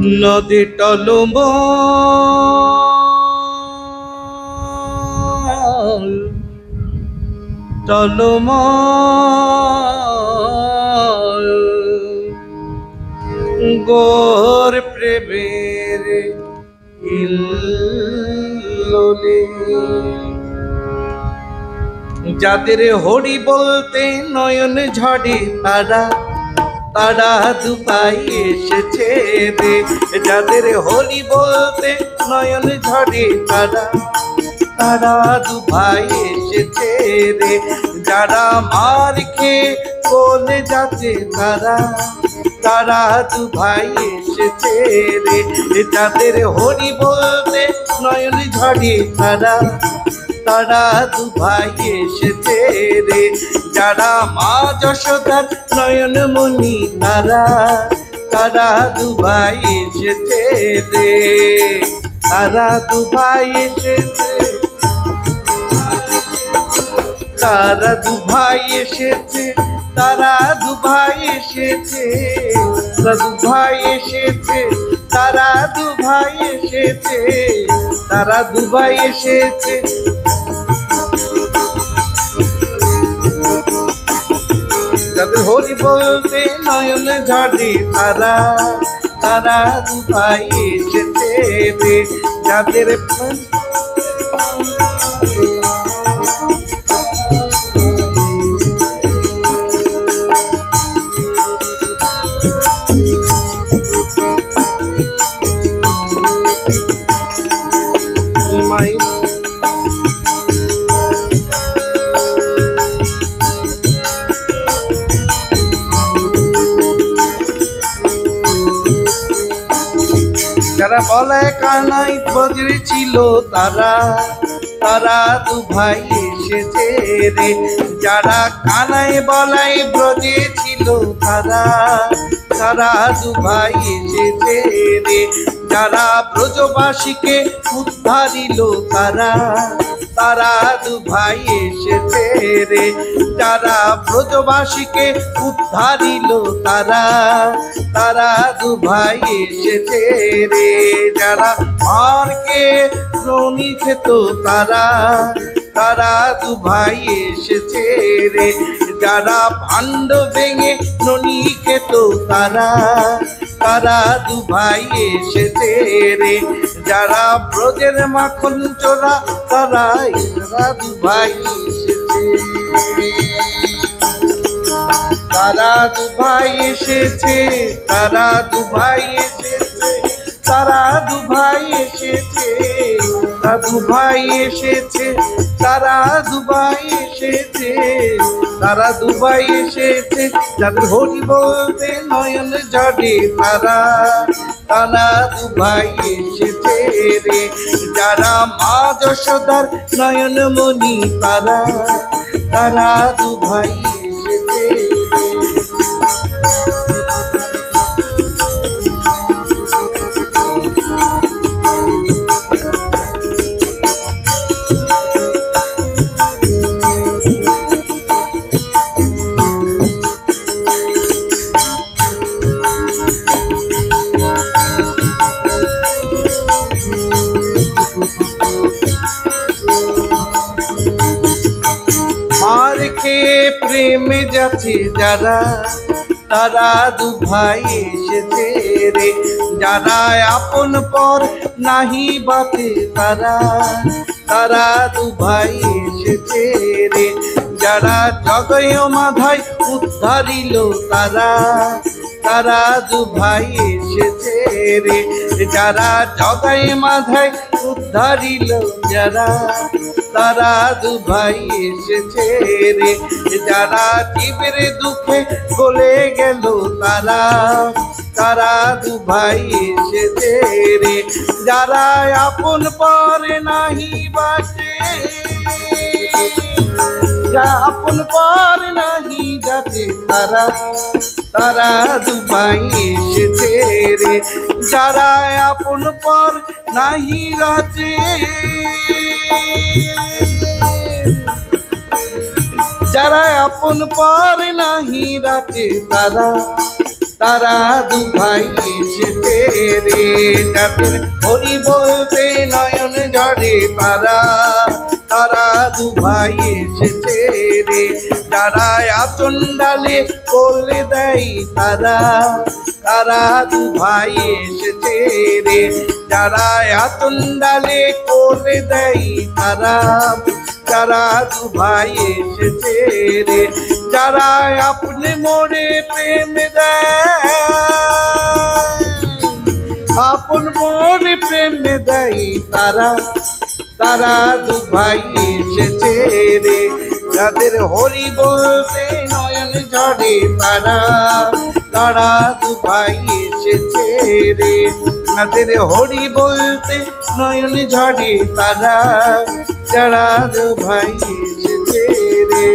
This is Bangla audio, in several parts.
নদী টলমল টলমল গোর প্রেমের ইল্লোলে যাদের হরি বলতে নয়ন ঝড়ে তারা তারা দুপাই এসেছে রে। যাদের হরি বলতে নয়ন ঝড়ে তারা তারা দুভাই এসেছে রে। যারা মার খেয়ে চলে যাচ্ছে তারা তারা দুভাই এসেছে রে। যাদের হরি বলতে নয়ন ঝড়ে তারা তারা দুভাই এসেছে রে। যারা মা যশোদার নয়ন মণি তারা তারা দুভাই এসেছে রে। তারা দুভাই এসেছে, তারা দুভাই এসেছে, তারা দুভাই এসেছে, তারা দুভাই এসেছে, তারা দুভাই এসেছে, তারা দুভাই এসেছে। যাদের হরি বলতে নয়ন ঝড়ে তারা তারা দুভাই এসেছে রে। যাদের যারা বলে কানাই বজরে ছিল তারা তারা দুভাই এসেছে রে। যারা কানাই বলাই ব্রজে ছিল তারা তারা দুভাই এসেছে রে। যারা ব্রজবাসীকে উদ্ধারিল তারা তারা দুভাই এসেছে রে। যারা ব্রজবাসীকে উদ্ধারিল তারা তারা দুভাই এসেছে রে। যারা মারকে রনি খেত তারা তারা দুভাই এসেছে রে। যারা ভাণ্ড ভেঙে ননি খেত তারা তারা দুভাই এসেছে রে। যারা ব্রজের মাখন চোরা তারা দুভাই এসেছে, তারা দুভাই এসেছে, তারা দুভাই এসেছে, তারা দুভাই এসেছে, তারা দুভাই এসেছে, তারা দুভাই এসেছে, তারা দুভাই এসেছে। যাদের হরি বলতে নয়ন ঝড়ে তারা তারা দুভাই এসেছে রে। যারা মা যশোদার নয়ন মণি তারা তারা দুভাই এসেছে। মার খেয়ে প্রেমে যাচ্ছে যারা তারা দুভাই এসেছে রে। যারা আপন পর নাহি বাতে তারা তারা দুভাই এসেছে রে। যারা জগয় মাধায় উদ্ধারিল তারা তারা দুভাই এসেছে রে। যারা জগায় মাধায় উদ্ধারিল যারা তারা দুভাই এসেছে রে। যারা জীবের দুঃখে গলে গেল তারা তারা দুভাই এসেছে রে। যারা আপন পরে নাহি বাঁচে, যা আপন পর নাহি যাতে তারা তারা দুভাই এসেছে রে। যারা আপন পর নাহি রাতে, যারা আপন পর নাহি রাতে তারা তারা দুভাই এসেছে রে। যাদের হরি বলতে নয়ন ঝরে তারা তারা দুভাই এসেছে রে। যারা আচন ডালে কোলে দেয় তারা তারা দুভাই এসেছে রে। যারা আচন ডালে কোলে দেয় তারা তারা দুভাই এসেছে রে। যারা আপনি মোরে প্রেম দেয় আপন মোরে প্রেম দেয় তারা তারা দুভাই এসেছে রে। যাদের হরি বলতে নয়ন ঝরে তারা তারা দুভাই এসেছে রে। যাদের হরি বলতে নয়ন ঝরে তারা তারা দুভাই এসেছে রে।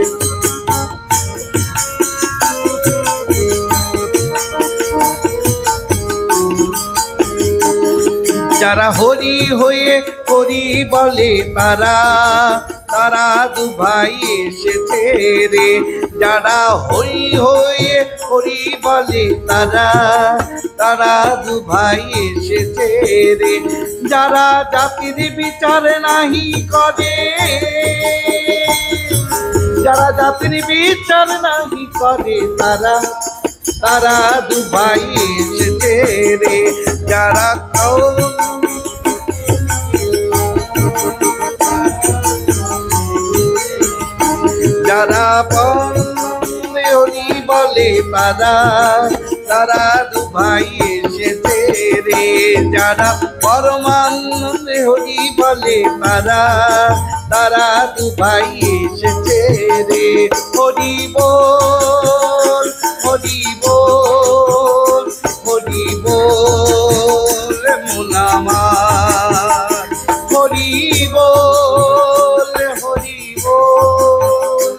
যারা হরি হয়ে হরি বলে তারা তারা দুভাই এসেছে রে। যারা হরি হয়ে হরি বলে তারা তারা দুভাই এসেছে রে। যারা জাতির বিচার নাহি করে যারা জাতির বিচার নাহি করে তারা তারা দুভাই এসেছে রে। যারা যারা হরি বলে তারা তারা দুভাই এসেছে রে। যারা পরমানন্দে হরি বলে তারা তারা দুভাই এসেছে রে। হরি বল হরি বল হরি বল মন আমার হরি বল হরি বল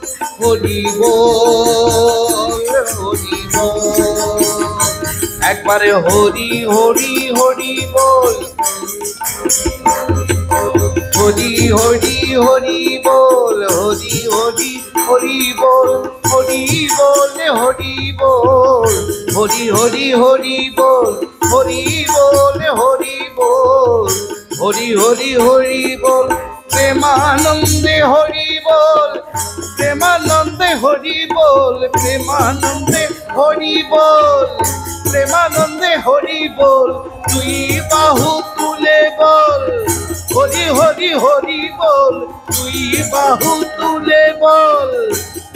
হরি বল হরি বল। একবারে হরি হরি হরি বল হরি হরি হরি বল হরি হরি হরি বল হরি বল হরি বল হরি হরি হরি বল হরি বল হরি বল হরি হরি হরি বল। প্রেমানন্দে হরি বল প্রেমানন্দে হরি বল প্রেমানন্দে হরি বল প্রেমানন্দে হরি বল। তুই বাহু তুলে বল হরি হরি হরি বল তুই বাহু তুলে বল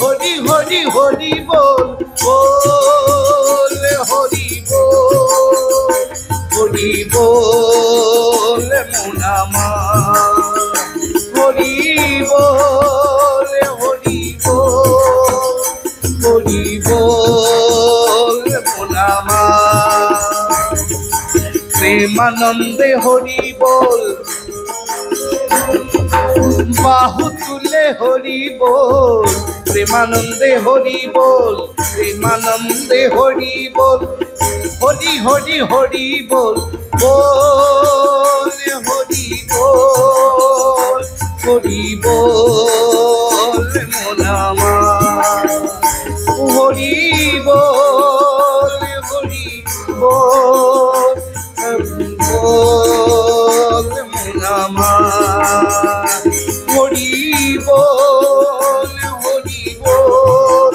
হরি হরি হরি বল বল হরি বল হরি বল মন আমার হরি বল হরি বল হরি বল মন আমার। প্রেমানন্দে হরি বল বাহু তুলে হরি বল প্রেমানন্দে হরি বল প্রেমানন্দে হরি বল হরি হরি হরি বল বল হরি বল হরি বল মন আমার হরি বল হরি বল বল মন আমার হরি বল হরি বল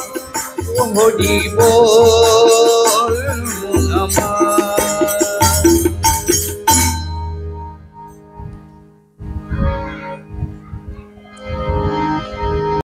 হরি বল